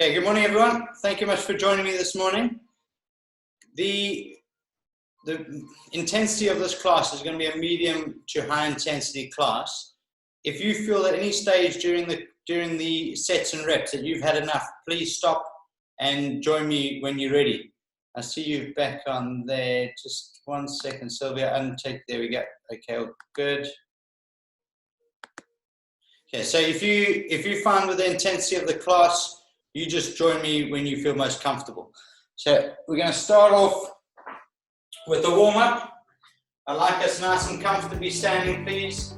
Okay, good morning everyone. Thank you much for joining me this morning. The intensity of this class is going to be a medium to high intensity class. If you feel at any stage during the sets and reps that you've had enough, please stop and join me when you're ready. I see you back on there. Just 1 second, Sylvia. There we go. Okay, good. Okay, so if you find with the intensity of the class, you just join me when you feel most comfortable. So we're going to start off with a warm-up. I'd like us nice and comfortably standing, please.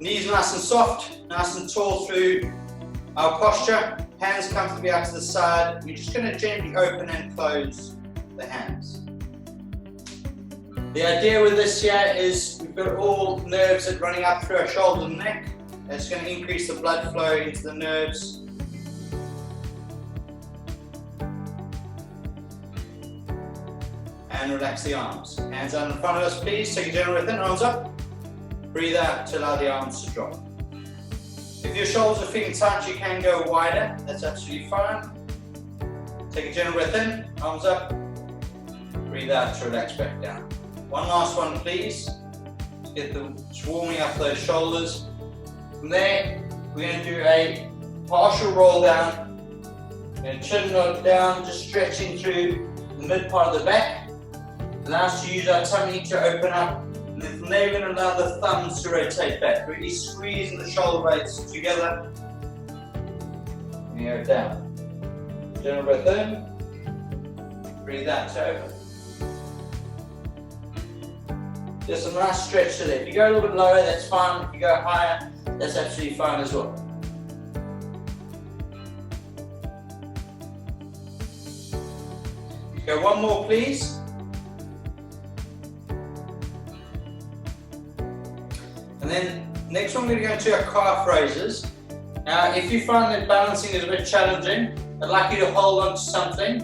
Knees nice and soft, nice and tall through our posture. Hands comfortably out to the side. We're just going to gently open and close the hands. The idea with this here is we've got all nerves that are running up through our shoulders and neck. That's going to increase the blood flow into the nerves. And relax the arms. Hands out in front of us, please. Take a general breath in, arms up. Breathe out to allow the arms to drop. If your shoulders are feeling tight, you can go wider. That's absolutely fine. Take a general breath in, arms up. Breathe out to relax back down. One last one, please. Get warming up those shoulders. From there, we're going to do a partial roll down. We're going to chin look down, just stretching through the mid part of the back. Allow us to use our tummy to open up, and then from there we're going to allow the thumbs to rotate back, really squeezing the shoulder blades together. And you go down. General breath in, breathe out to open. Just a nice stretch to there. If you go a little bit lower, that's fine. If you go higher, that's absolutely fine as well. Go one more, please. And then next one, we're going to go into our calf raises. Now, if you find that balancing is a bit challenging, I'd like you to hold on to something.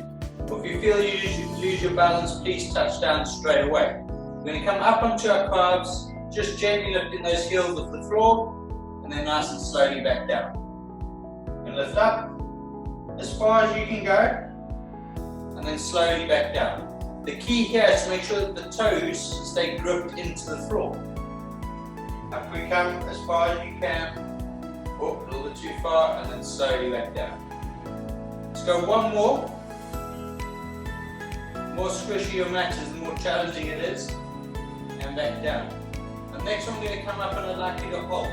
Or if you feel you lose your balance, please touch down straight away. We're going to come up onto our calves, just gently lifting those heels off the floor, and then nice and slowly back down. And lift up as far as you can go, and then slowly back down. The key here is to make sure that the toes stay gripped into the floor. Up we come as far as you can. Oh, a little bit too far, and then slowly back down. Let's go one more. The more squishy your mat is, the more challenging it is. And back down. The next one, we're going to come up and I'd like you to hold.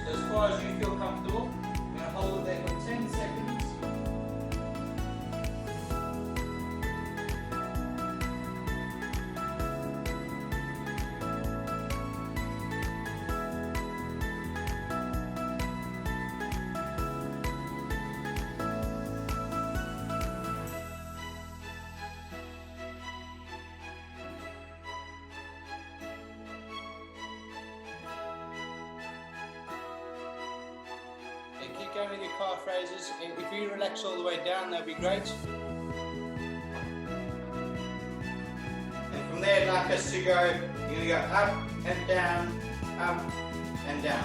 So as far as you feel comfortable, we're going to hold it there for 10 seconds. Keep going with your calf raises. If you relax all the way down, that'd be great. And from there, I'd like us to go, you're going to go up and down, up and down,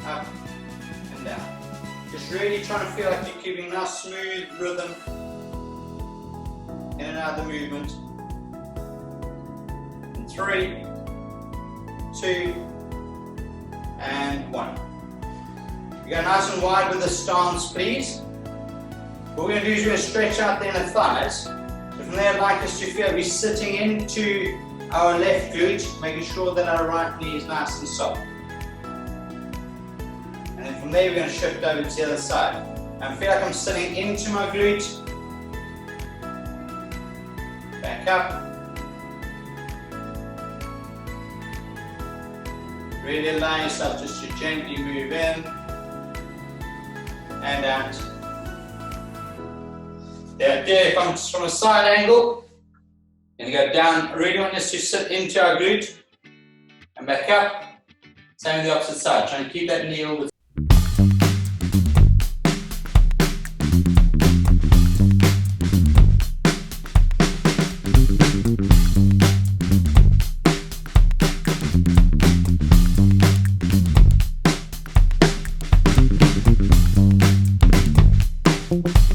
up and down. Just really trying to feel like you're keeping a nice smooth rhythm in and out of the movement. And 3, 2, and 1. We go nice and wide with the stance, please. What we're going to do is we're going to stretch out the inner thighs. So from there, I'd like us to feel we're sitting into our left glute, making sure that our right knee is nice and soft. And then from there, we're going to shift over to the other side. And I feel like I'm sitting into my glute. Back up. Really allow yourself just to gently move in and out. The idea, if I'm just from a side angle, I'm going to go down. I really want us to sit into our glute and back up. Same on the opposite side. Trying to keep that knee over. Thank you.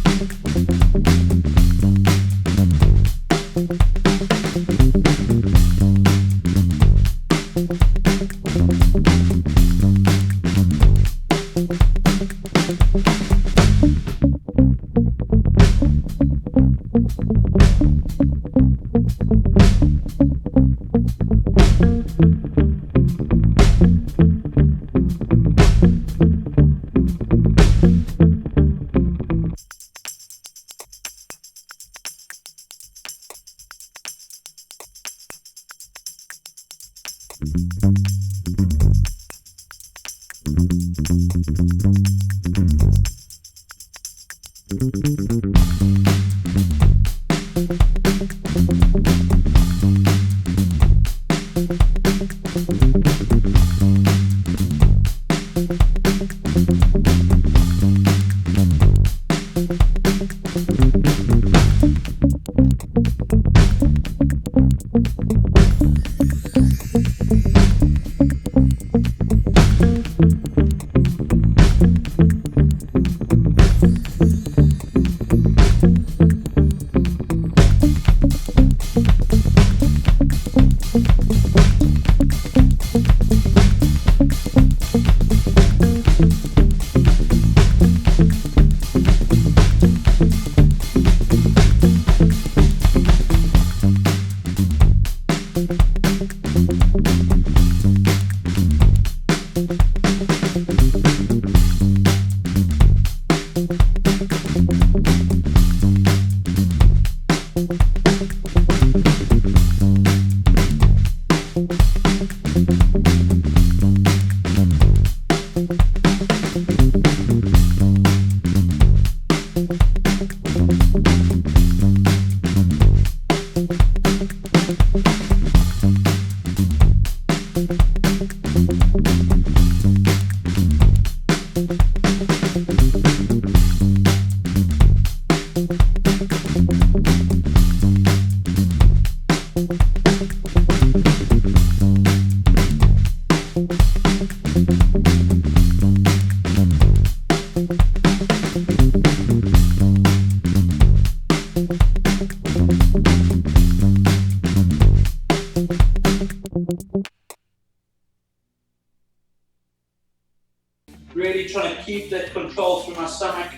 stomach.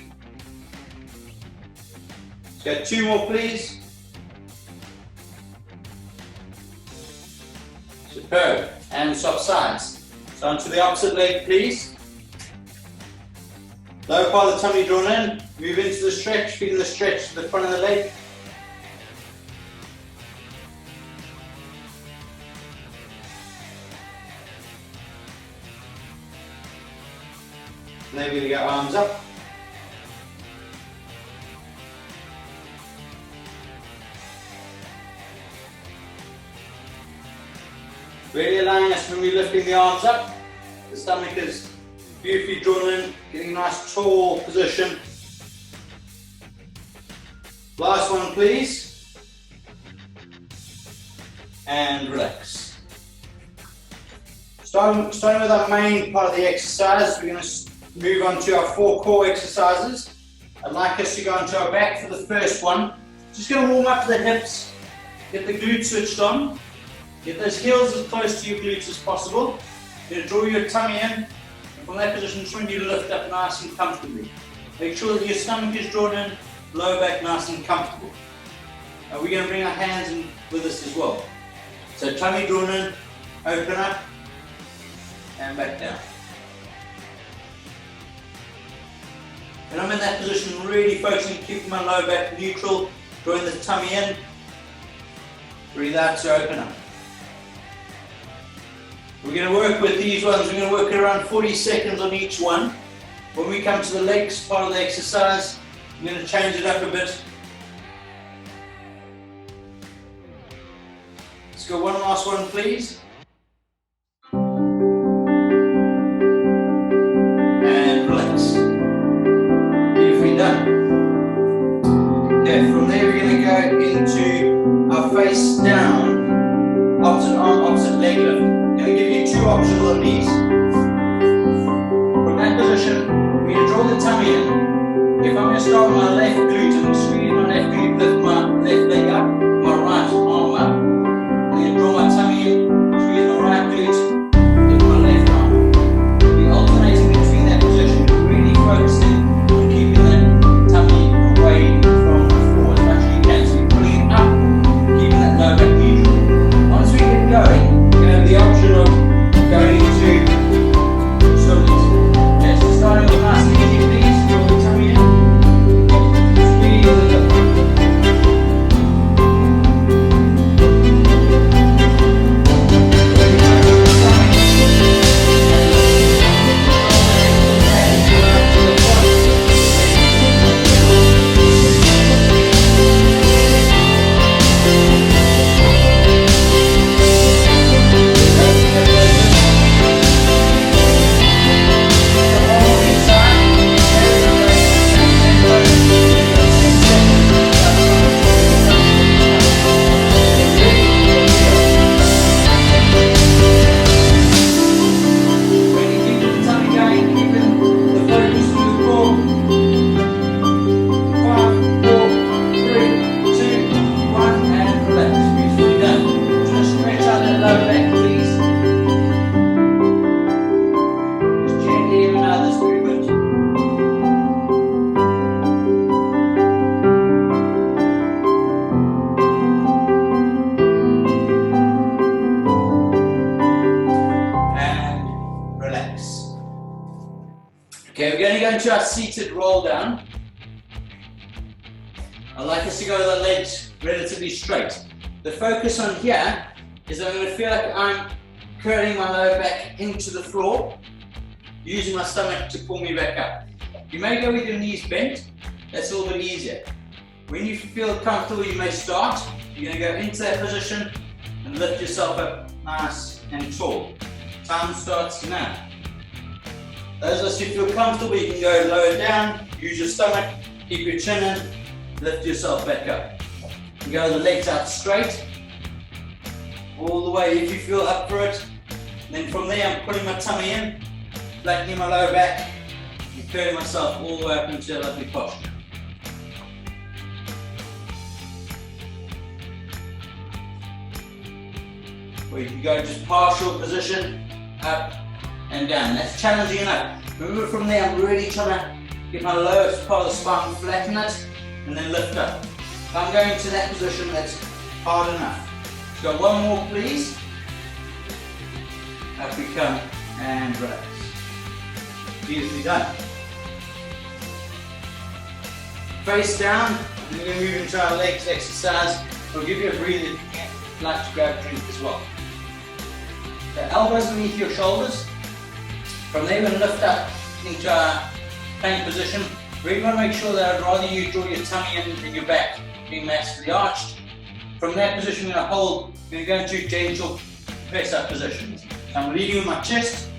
Let's go 2 more, please. Superb. And swap sides. So onto the opposite leg, please. Lower part of the tummy drawn in. Move into the stretch, feeling the stretch to the front of the leg. Now we're going to get arms up. Really allowing us when we're lifting the arms up. The stomach is beautifully drawn in, getting a nice tall position. Last one, please. And relax. Starting with our main part of the exercise, we're going to move on to our 4 core exercises. I'd like us to go onto our back for the first one. Just going to warm up the hips, get the glutes switched on, get those heels as close to your glutes as possible. You're going to draw your tummy in, and from that position, just want you to lift up nice and comfortably. Make sure that your stomach is drawn in, lower back nice and comfortable. Now we're going to bring our hands in with us as well. So tummy drawn in, open up, and back down. When I'm in that position, really focusing, keeping my lower back neutral, drawing the tummy in. Breathe out to open up. We're going to work with these ones, we're going to work at around 40 seconds on each one. When we come to the legs part of the exercise, I'm going to change it up a bit. Let's go one last one, please. And relax. Beautifully done. Okay, from there we're going to go into our face down, opposite arm, opposite leg lift. I'm going to give you 2 options on these. From that position, we're going to draw the tummy in. If I'm going to start with my left glute, I'm going to squeeze my left glute, lift my left leg up, my right arm up. I'm going to draw my tummy in, squeeze my right glute, lift my left arm. We're alternating between that position, really focusing on keeping that tummy away from the floor as much as you can. So you're pulling it up, keeping that lower back neutral. Once we get going, we have the option of going into shoulders. Okay, so starting with nice and easy, please. Draw the tummy in. Squeeze it up. Okay, we're going to go into our seated roll down. I'd like us to go with the legs relatively straight. The focus on here is I'm going to feel like I'm curling my lower back into the floor, using my stomach to pull me back up. You may go with your knees bent, that's a little bit easier. When you feel comfortable, you may start. You're going to go into that position and lift yourself up nice and tall. Time starts now. Those of us who feel comfortable, you can go lower down, use your stomach, keep your chin in, lift yourself back up. You can go the legs out straight, all the way if you feel up for it. And then from there, I'm putting my tummy in, flattening my lower back, and curling myself all the way up into a lovely posture. Or you can go just partial position, up and down. That's challenging enough. Remember, from there, I'm really trying to Get my lowest part of the spine, flatten it, and then lift up. If I'm going to that position, that's hard enough. So one more, please. Up we come, and relax. Beautifully done. Face down, and we're going to move into our legs exercise. We'll give you a breather if you'd like to grab a drink as well. So elbows beneath your shoulders. From there, we're going to lift up into our plank position. Really want to make sure that I'd rather you draw your tummy in than your back being massively arched. From that position, we're going to hold, we're going to go into gentle press up positions. So I'm leading with my chest,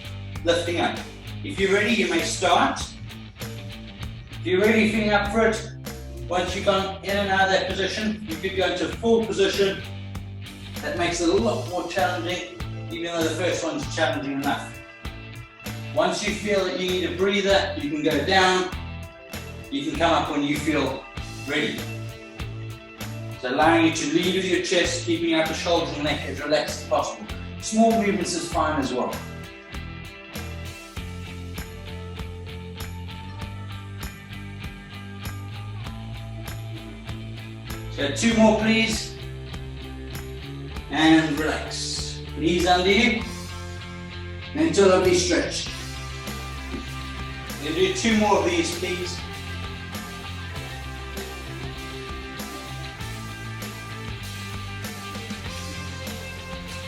lifting up. If you're ready, you may start. If you're ready, feeling up for it, once you've gone in and out of that position, you could go into a full position. That makes it a lot more challenging, even though the first one's challenging enough. Once you feel that you need a breather, you can go down. You can come up when you feel ready. So allowing you to lead with your chest, keeping your upper shoulder and neck as relaxed as possible. Small movements is fine as well. So 2 more please. And relax. Knees under you. And into a lovely stretch. We'll do 2 more of these please.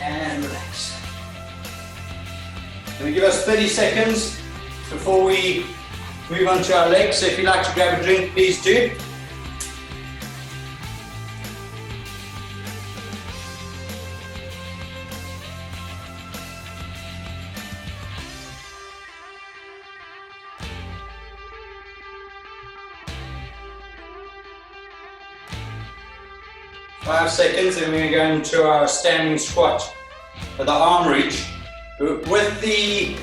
And relax. Going to give us 30 seconds before we move on to our legs. So if you'd like to grab a drink, please do. Five seconds, and we're going to go into our standing squat with the arm reach. With the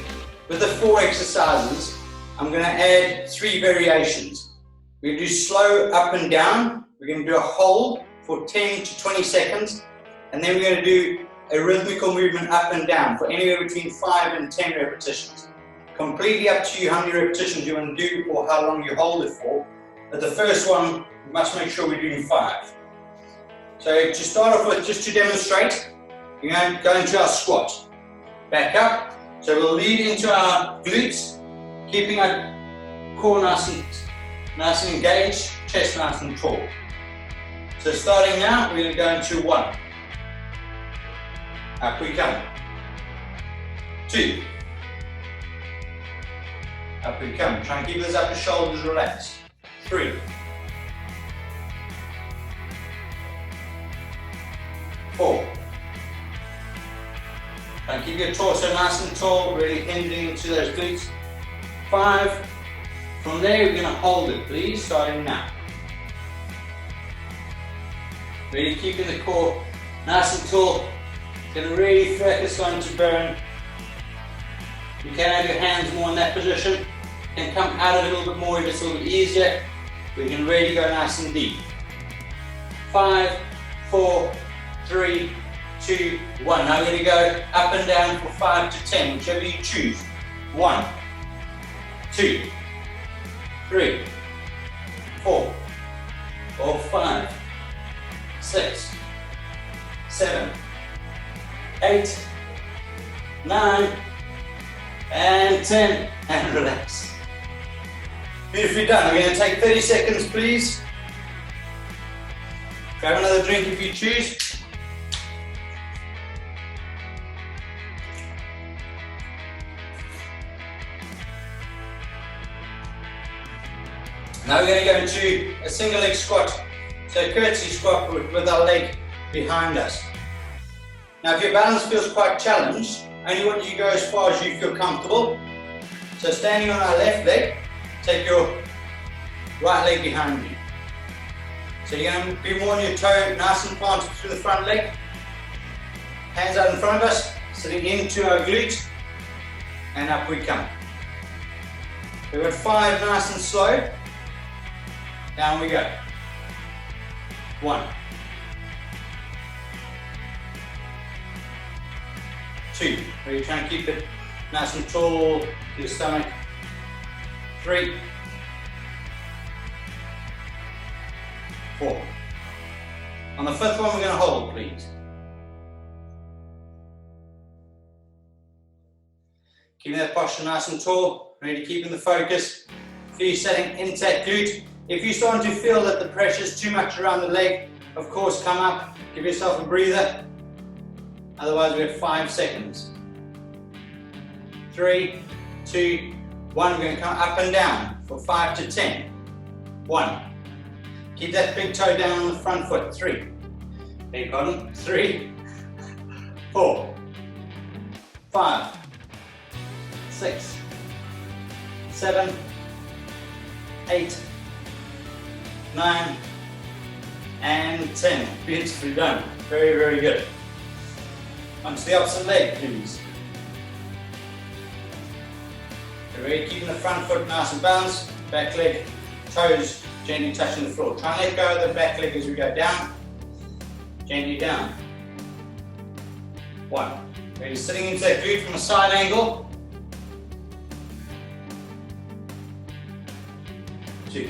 4 exercises, I'm going to add 3 variations. We're going to do slow up and down. We're going to do a hold for 10 to 20 seconds, and then we're going to do a rhythmical movement up and down for anywhere between 5 and 10 repetitions. Completely up to you how many repetitions you want to do or how long you hold it for. But the first one, we must make sure we're doing 5. So to start off with, just to demonstrate, we're going to go into our squat. Back up. So we'll lead into our glutes, keeping our core nice and engaged, chest nice and tall. So starting now, we're going to go into 1. Up we come. 2. Up we come. Try and keep those upper shoulders relaxed. 3. 4. And keep your torso nice and tall, really hinging into those glutes. 5. From there, we're going to hold it, please, starting now. Really keeping the core nice and tall. Going to really focus on to burn. You can have your hands more in that position. You can come out of it a little bit more if it's a little bit easier. We can really go nice and deep. 5, 4, 3, 2, 1. Now we're going to go up and down for 5 to 10, whichever you choose. 1, 2, 3, 4, or 5, 6, 7, 8, 9, and 10, and relax. Beautifully done. We're going to take 30 seconds, please. Grab another drink if you choose. Now we're going to go into a single leg squat, so a curtsy squat with our leg behind us. Now if your balance feels quite challenged, only want you to go as far as you feel comfortable. So standing on our left leg, take your right leg behind you. So you're going to be more on your toe, nice and planted through the front leg. Hands out in front of us, sitting into our glutes, and up we come. We've got 5 nice and slow. Down we go. 1, 2. Where you're trying to keep it nice and tall to your stomach. 3, 4. On the 5th one, we're going to hold, please. Keeping that posture nice and tall, really keeping the focus. If you're setting intact glute, if you're starting to feel that the pressure is too much around the leg, of course, come up, give yourself a breather. Otherwise, we have 5 seconds. 3, 2, 1. We're going to come up and down for 5 to 10. 1. Keep that big toe down on the front foot. 3. Beg your pardon. 3, 4, 5, 6, 7, 8, 9, and 10. Beautifully done. Very, very good. Onto the opposite leg, please. You're really keeping the front foot nice and balanced. Back leg, toes gently touching the floor. Try and let go of the back leg as we go down. Gently down. 1. Really sitting into that glute from a side angle. 2.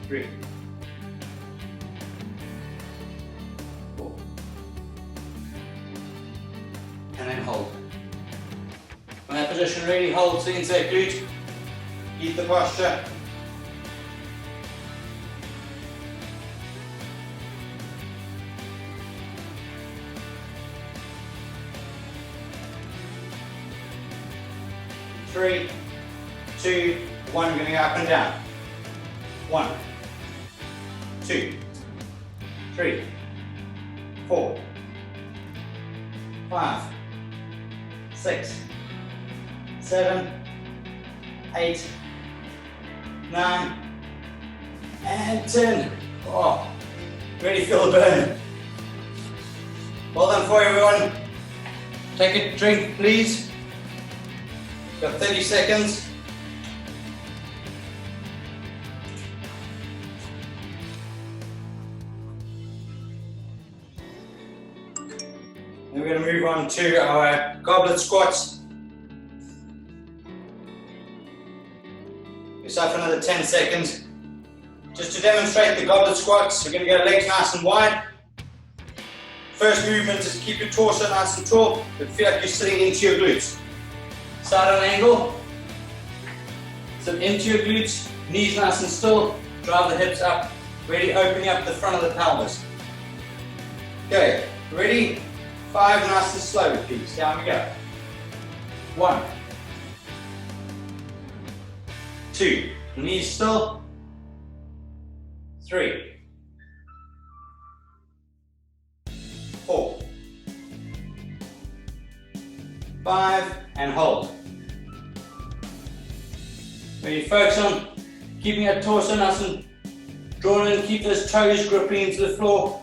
3. 4. And then hold. When that position really holds the inside glute, keep the posture. Three, 2, 1, we're going to go up and down. 1, 2, 3, 4, 5, 6, 7, 8, 9, and 10. Oh, really feel the burn. Well done for everyone. Take a drink, please. Got 30 seconds. Then we're going to move on to our goblet squats. Yourself another 10 seconds. Just to demonstrate the goblet squats, we're going to go legs nice and wide. First movement is keep your torso nice and tall, but feel like you're sitting into your glutes. Side on angle. So into your glutes, knees nice and still, drive the hips up, really opening up the front of the pelvis. Okay, ready? 5, nice and slow, please. Down we go. 1, 2, knees still. 3, 4, 5, and hold. Really focus on keeping that torso nice and drawn in, keep those toes gripping into the floor.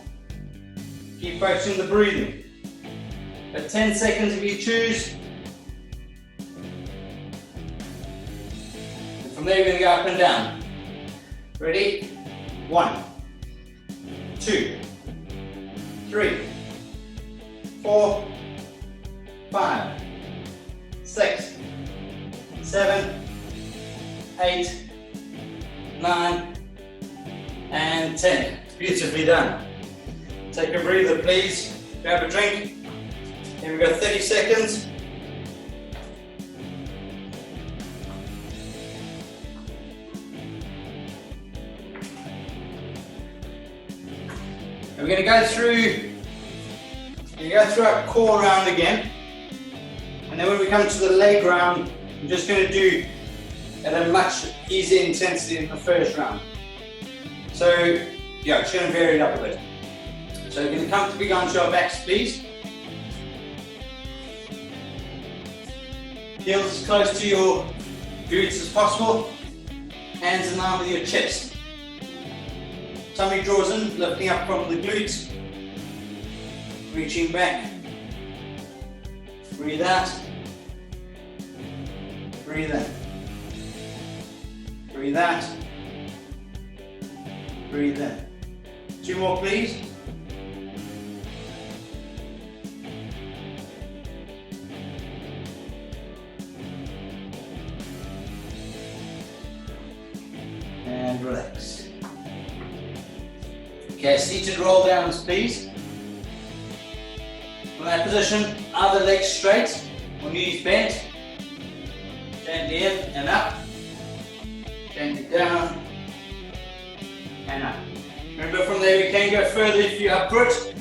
Keep focusing on the breathing. At 10 seconds if you choose. And from there you're going to go up and down. Ready? 1, 2, 3, 4, 5, 6, 7, 8, 9, and 10. Beautifully done. Take a breather, please. Grab a drink. Here we go, 30 seconds. And we're going to go through our core round again. And then when we come to the leg round, I'm just going to do at a much easier intensity than the first round. So, yeah, it's going to vary it up a bit. So we're going to comfortably go onto our backs, please. Heels as close to your glutes as possible. Hands in line with your chest. Tummy draws in, lifting up from the glutes. Reaching back. Breathe out. Breathe in. Breathe out. Breathe in. 2 more, please. and relax. Okay, seated roll downs, please. From that position, either leg straight or knees bent. Gently in and up. Gently down and up. Remember, from there we can go further if you're up for it.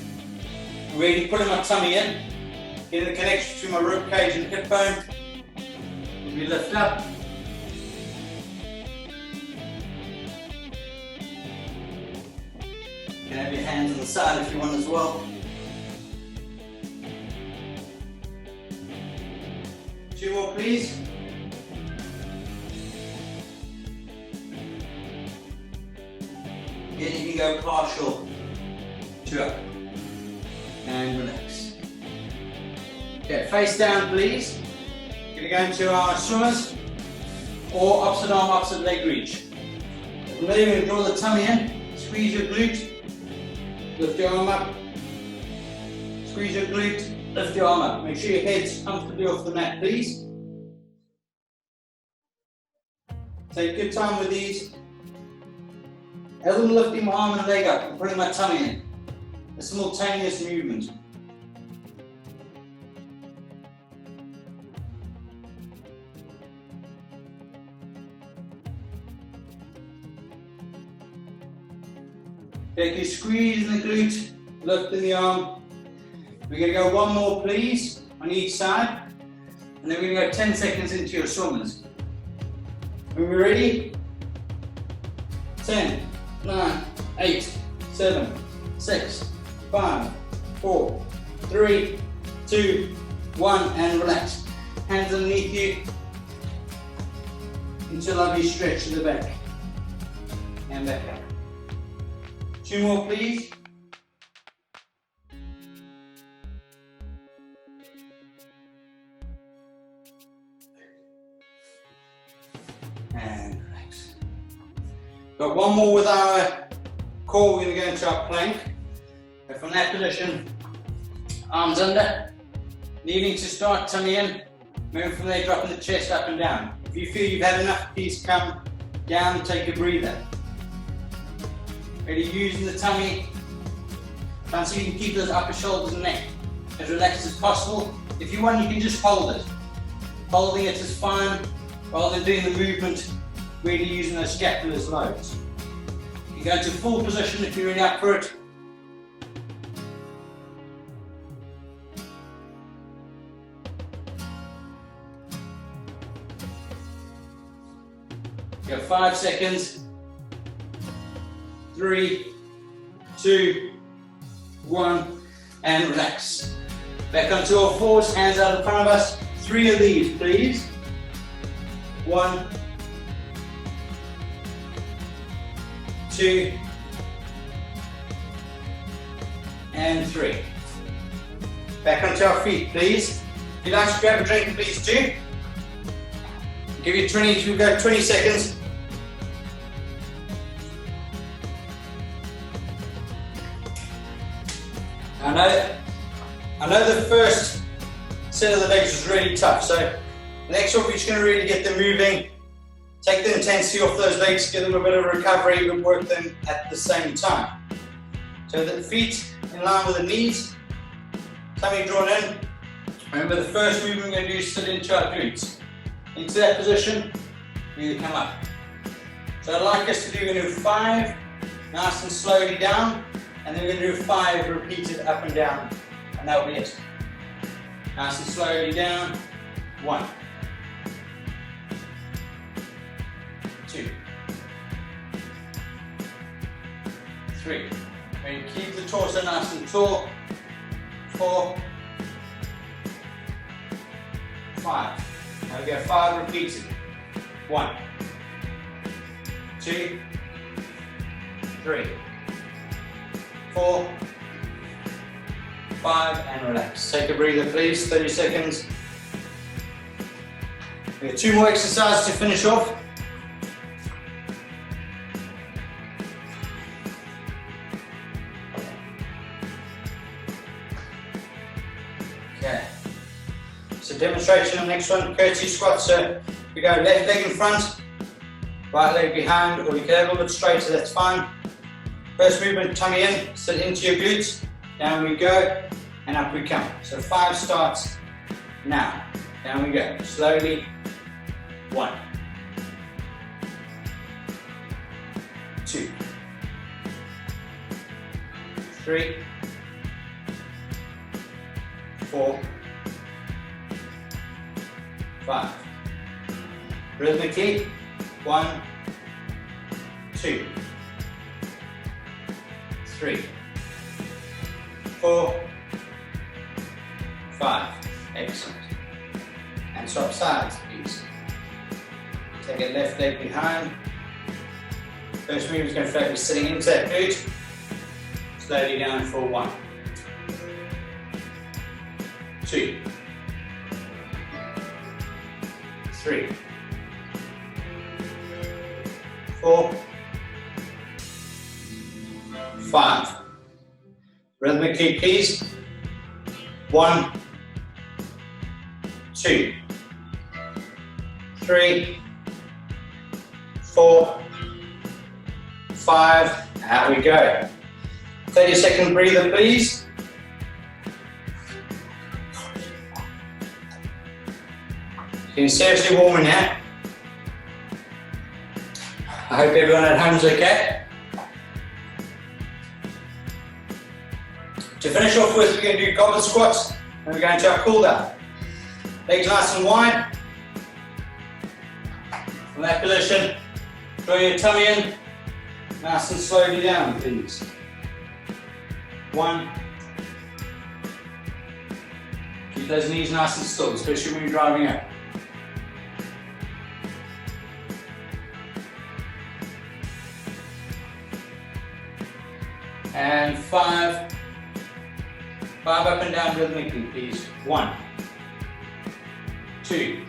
Really putting my tummy in. Getting the connection between my rib cage and hip bone. We lift up. You can have your hands on the side if you want as well. 2 more, please. Again, you can go partial to up. And relax. Okay, face down, please. We're going to go into our swimmers or opposite arm, opposite leg reach. From there, you're going to draw the tummy in, squeeze your glute, lift your arm up, squeeze your glute, lift your arm up. Make sure your head's comfortably off the mat, please. Take good time with these. As I'm lifting my arm and leg up, I'm putting my tummy in. A simultaneous movement. Okay, keep squeezing the glute, lifting the arm. We're going to go 1 more, please, on each side. And then we're going to go 10 seconds into your swimmers. When we're ready, 10, 9, 8, 7, 6, 5, 4, 3, 2, 1, and relax. Hands underneath you into a lovely stretch to the back. And back up. 2 more, please. And relax. Got 1 more with our core. We're going to go into our plank. And from that position, arms under, needing to start tummy in, moving from there, dropping the chest up and down. If you feel you've had enough, please come down, take a breather. Ready, using the tummy, trying so you can keep those upper shoulders and neck as relaxed as possible. If you want, you can just hold it. Holding it is fine, rather than doing the movement, really using those scapula as loads. You go into full position if you're really up for it. Go 5 seconds. 3, 2, 1, and relax. Back onto our fours, hands out in front of us. 3 of these, please. 1, 2, and 3. Back onto our feet, please. If you'd like to grab a drink, please do. I'll give you 20, we'll go 20 seconds. I know the first set of the legs was really tough, so the next one we're just going to really get them moving, take the intensity off those legs, give them a bit of recovery, but work them at the same time. So the feet in line with the knees, tummy drawn in. Remember, the first movement we're going to do is sit into our glutes. Into that position, we're going to come up. So I'd like us to do, we're going to do 5, nice and slowly down, and then we're going to do 5 repeated up and down, and that'll be it. Nice and slowly down. 1, 2, 3. And keep the torso nice and tall. 4, 5. Now we go 5 repeated. 1, 2, 3, 4, 5, and relax. Take a breather, please. 30 seconds. We have 2 more exercises to finish off. Okay. So demonstration on the next one, curtsy squat. So we go left leg in front, Right leg behind, or you can have a little bit straighter, that's fine. First movement, tummy in, sit into your glutes. Down we go, and up we come. So 5 starts now. Down we go, slowly. 1, 2, 3, 4, 5. Rhythmically, 1, 2, 3, 4, 5. Excellent. And swap sides, please. Take a left leg behind. First move is going to focus sitting into that glute. Slowly down for 1, 2, 3, 4, 5. Rhythmically, please. 1, 2, 3, 4, 5. Out we go. 30-second breather, please. Getting seriously warming now. I hope everyone at home is okay. To finish off with, we're going to do goblet squats, and we're going to our cool down. Legs nice and wide. From that position, draw your tummy in, nice and slowly down, please. 1. Keep those knees nice and still, especially when you're driving up. And 5. 5 up and down rhythmically, please. 1, 2,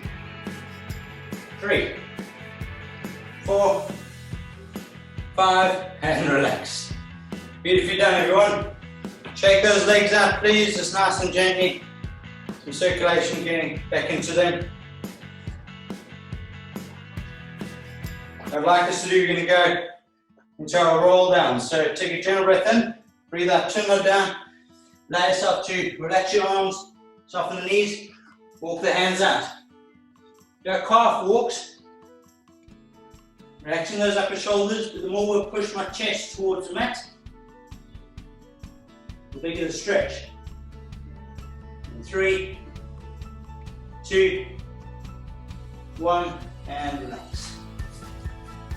3, 4, 5, and relax. Beautifully done, everyone. Shake those legs out, please, just nice and gently. Some circulation getting back into them. What I'd like us to do, we're going to go into our roll down. So take a gentle breath in, breathe out, chin low down. Allow yourself to relax your arms, soften the knees, walk the hands out. Do our calf walks. Relaxing those upper shoulders, but the more we'll push my chest towards the mat, the bigger the stretch. 3, 2, 1, and relax.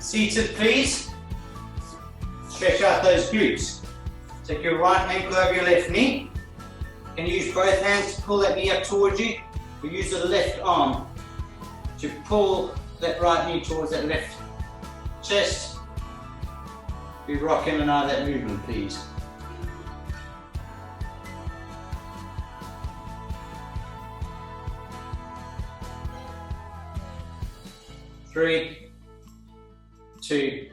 Seated, please. Stretch out those glutes. Take your right ankle over your left knee. You can use both hands to pull that knee up towards you, or use the left arm to pull that right knee towards that left chest. We rock in and out of that movement, please. Three, 2,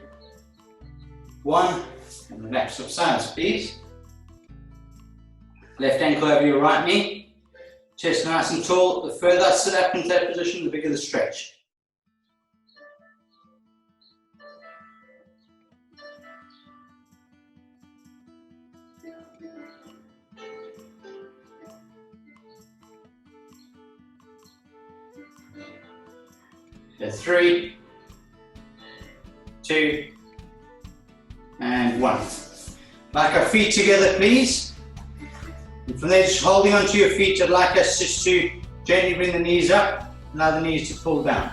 1, and relax your sides, please. Left ankle over your right knee, chest nice and tall. The further I sit up into that position, the bigger the stretch. So 3, 2, and 1. Like our feet together, please. And from there, just holding onto your feet, I'd like us just to gently bring the knees up, allow the knees to pull down.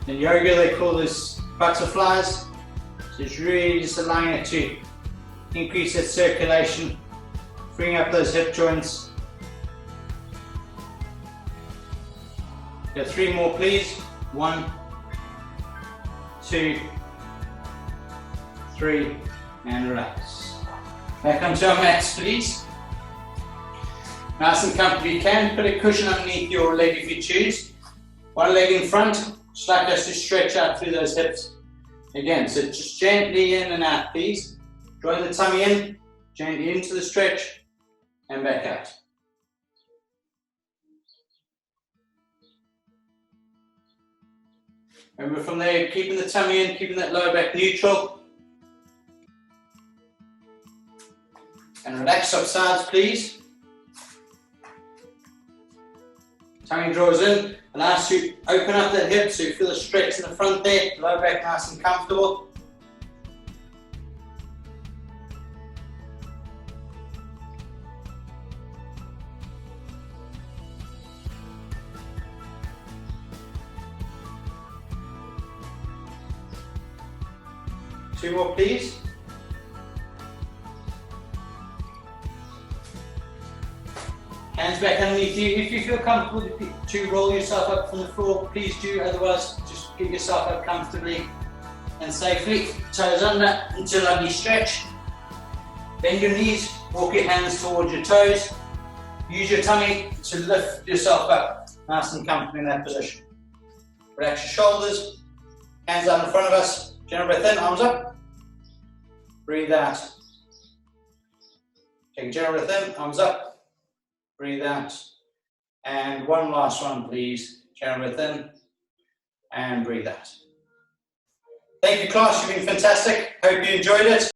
In yoga, they call this butterflies. So it's really just allowing it to increase that circulation, freeing up those hip joints. Go 3 more, please. 1, 2, 3, and relax. Back onto our mats, please. Nice and comfortable. You can put a cushion underneath your leg if you choose. One leg in front, just like us to stretch out through those hips. Again, so just gently in and out, please. Drawing the tummy in, gently into the stretch, and back out. Remember from there, keeping the tummy in, keeping that lower back neutral. And relax up sides, please. Tummy draws in, allows you to open up that hip so you feel the stretch in the front there, lower back nice and comfortable. Two more, please. Hands back underneath you. If you feel comfortable to roll yourself up from the floor, please do. Otherwise, just get yourself up comfortably and safely. Toes under into a lovely stretch. Bend your knees, walk your hands towards your toes. Use your tummy to lift yourself up nice and comfortably in that position. Relax your shoulders, hands out in front of us. General breath in, arms up. Breathe out. Take a general breath in, arms up. Breathe out. And one last one, please. General breath in and breathe out. Thank you, class. You've been fantastic. Hope you enjoyed it.